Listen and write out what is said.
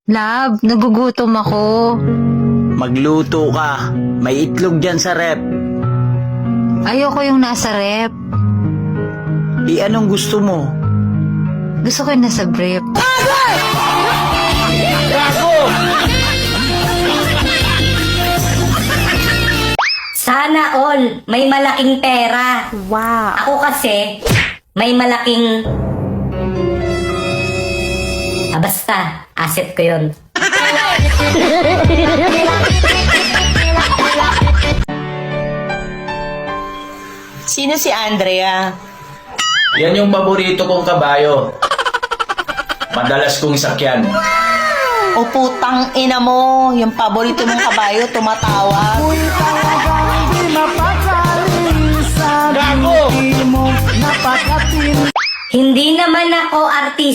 Love, nagugutom ako. Magluto ka. May itlog dyan sa rep. Ayoko yung nasa rep. Anong gusto mo? Gusto ko yung nasa brief. Sana all may malaking pera. Wow. Ako kasi, may malaking... basta, asset ko yun. Sino si Andrea? Yan yung paborito kong kabayo. Madalas kong sakyan. O putang ina mo, yung paborito mong kabayo tumatawag. Hindi naman ako artista.